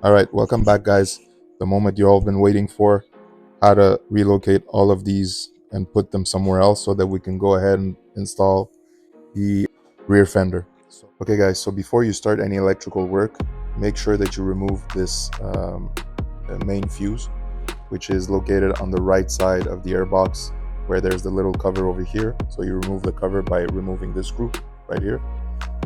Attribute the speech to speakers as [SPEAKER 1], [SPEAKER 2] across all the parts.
[SPEAKER 1] All right, welcome back, guys. The moment you all been waiting for, how to relocate all of these and put them somewhere else so that we can go ahead and install the rear fender. Okay, guys, so before you start any electrical work, make sure that you remove this main fuse, which is located on the right side of the airbox where there's the little cover over here. So you remove the cover by removing this screw right here.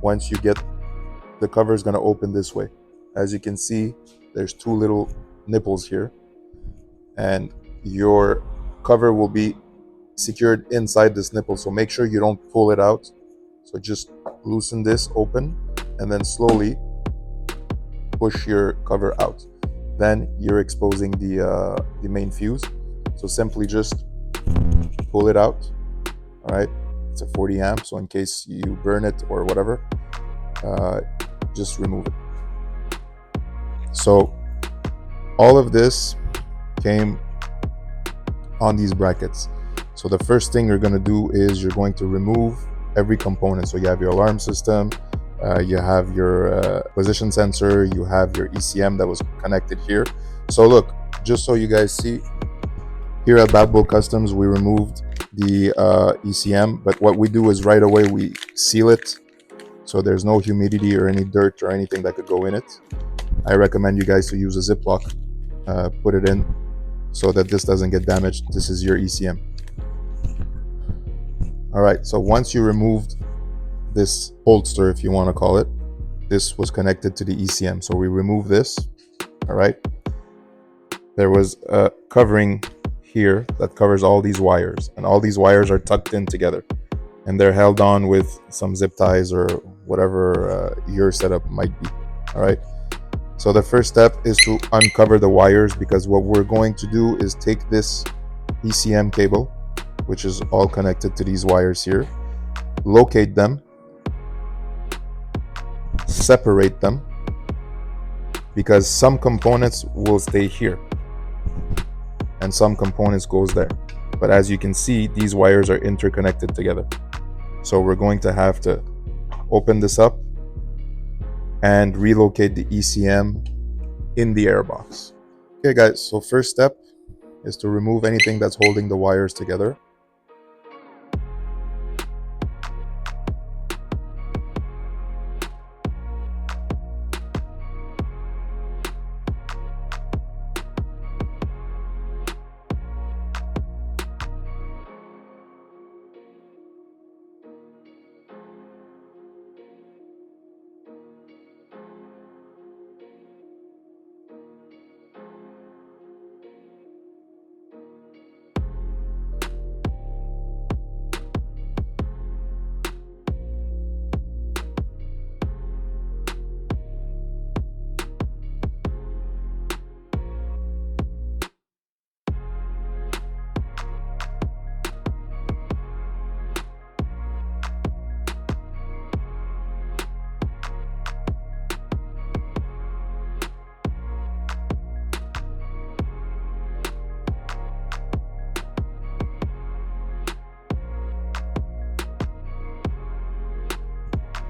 [SPEAKER 1] Once you get the cover, is going to open this way. As you can see, there's two little nipples here, and your cover will be secured inside this nipple, so make sure you don't pull it out. So just loosen this open and then slowly push your cover out. Then you're exposing the main fuse, so simply just pull it out. All right, it's a 40 amp, so in case you burn it or whatever, just remove it. So all of this came on these brackets. So the first thing you're going to do is you're going to remove every component. So you have your alarm system, you have your position sensor, you have your ECM that was connected here. So look, just so you guys see, here at Bad Bull Customs, we removed the ECM, but what we do is right away we seal it, so there's no humidity or any dirt or anything that could go in it. I recommend you guys to use a Ziploc, put it in so that this doesn't get damaged. This is your ECM. All right, so once you removed this holster, if you want to call it, this was connected to the ECM. So we remove this. All right, there was a covering here that covers all these wires, and all these wires are tucked in together, and they're held on with some zip ties or whatever your setup might be. All right, so the first step is to uncover the wires, because what we're going to do is take this ECM cable, which is all connected to these wires here, locate them, separate them, because some components will stay here and some components goes there. But as you can see, these wires are interconnected together. So we're going to have to open this up and relocate the ECM in the airbox. Okay guys, so first step is to remove anything that's holding the wires together.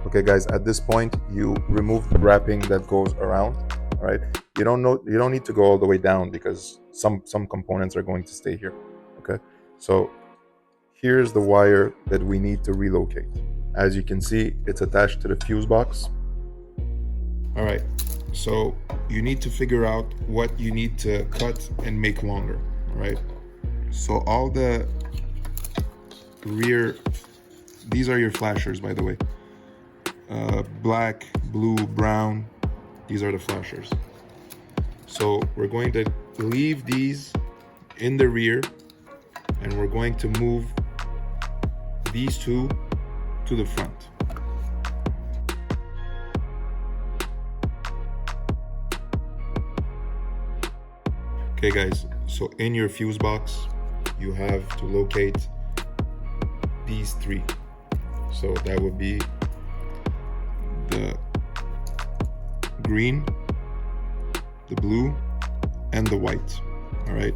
[SPEAKER 1] Okay guys, at this point you remove the wrapping that goes around. All right, you don't need to go all the way down, because some components are going to stay here. Okay, so here's the wire that we need to relocate. As you can see, it's attached to the fuse box. All right, so you need to figure out what you need to cut and make longer. All right, so all the rear, these are your flashers, by the way. Black, blue, brown, these are the flashers. So we're going to leave these in the rear, and we're going to move these two to the front. Okay guys, so in your fuse box you have to locate these three. So that would be the green, the blue, and the white. All right,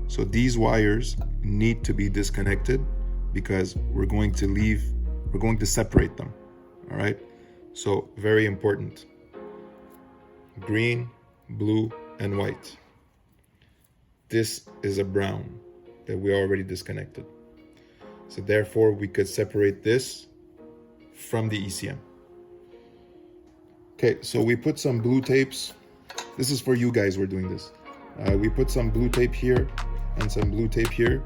[SPEAKER 1] so these wires need to be disconnected because we're going to separate them. All right, So very important. Green, blue, and white. This is a brown that we already disconnected. So therefore we could separate this from the ECM. Okay, so we put some blue tapes. This is for you guys, we're doing this. We put some blue tape here and some blue tape here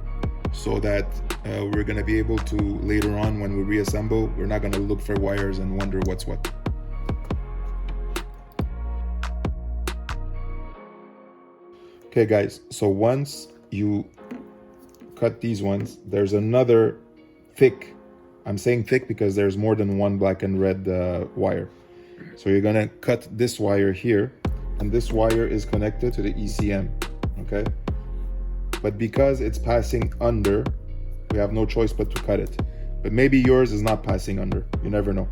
[SPEAKER 1] so that we're gonna be able to, later on when we reassemble, we're not gonna look for wires and wonder what's what. Okay guys, so once you cut these ones, there's another thick, I'm saying thick because there's more than one black and red wire. So you're gonna cut this wire here, and this wire is connected to the ECM, okay? But because it's passing under, we have no choice but to cut it. But maybe yours is not passing under, you never know.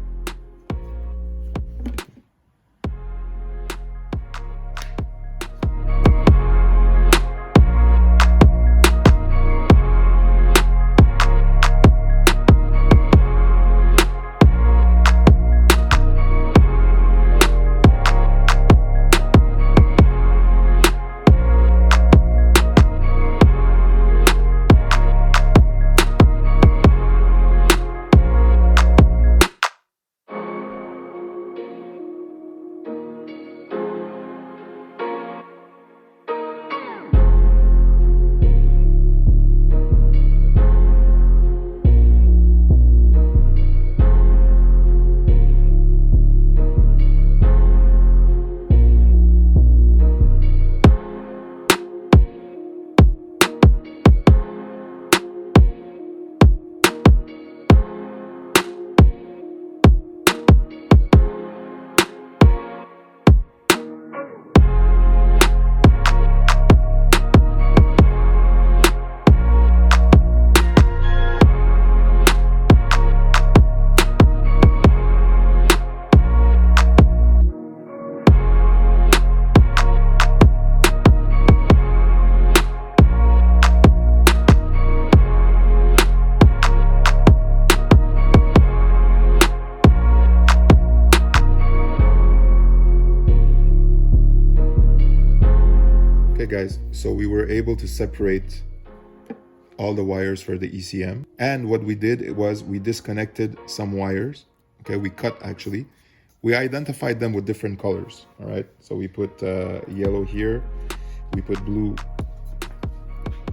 [SPEAKER 1] Guys, so we were able to separate all the wires for the ECM, and what we did was we disconnected some wires. Okay, we cut, actually we identified them with different colors. All right, so we put yellow here, we put blue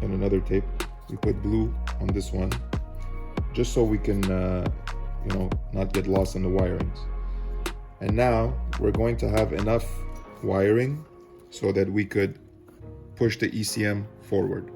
[SPEAKER 1] in another tape, we put blue on this one, just so we can you know, not get lost in the wirings. And now we're going to have enough wiring so that we could push the ECM forward.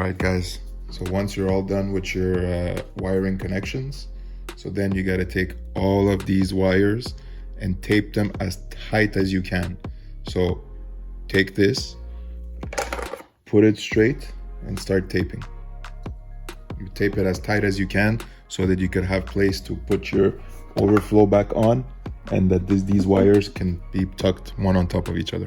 [SPEAKER 1] Alright guys, so once you're all done with your wiring connections, so then you got to take all of these wires and tape them as tight as you can. So take this, put it straight and start taping. You tape it as tight as you can so that you could have place to put your overflow back on, and that these wires can be tucked one on top of each other.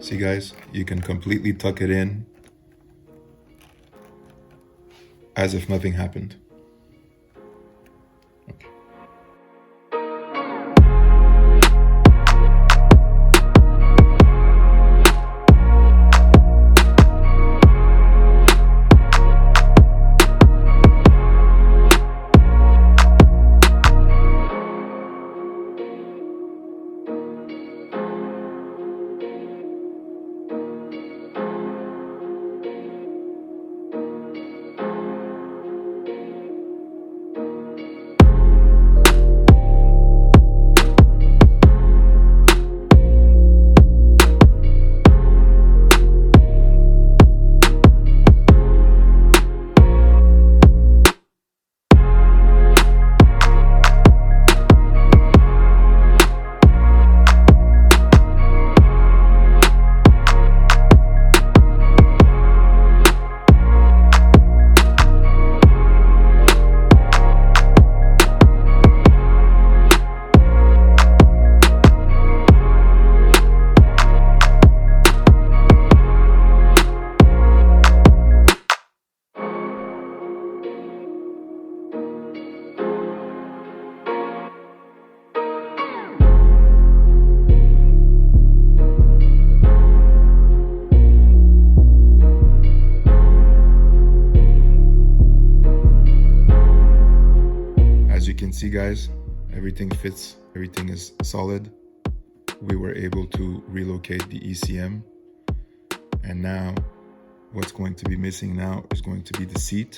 [SPEAKER 1] See guys, you can completely tuck it in as if nothing happened. Okay. See guys, everything fits, everything is solid. We were able to relocate the ECM, and now what's going to be missing now is going to be the seat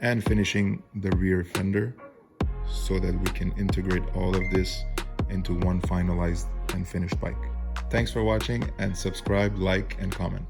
[SPEAKER 1] and finishing the rear fender so that we can integrate all of this into one finalized and finished bike. Thanks for watching, and subscribe, like, and comment.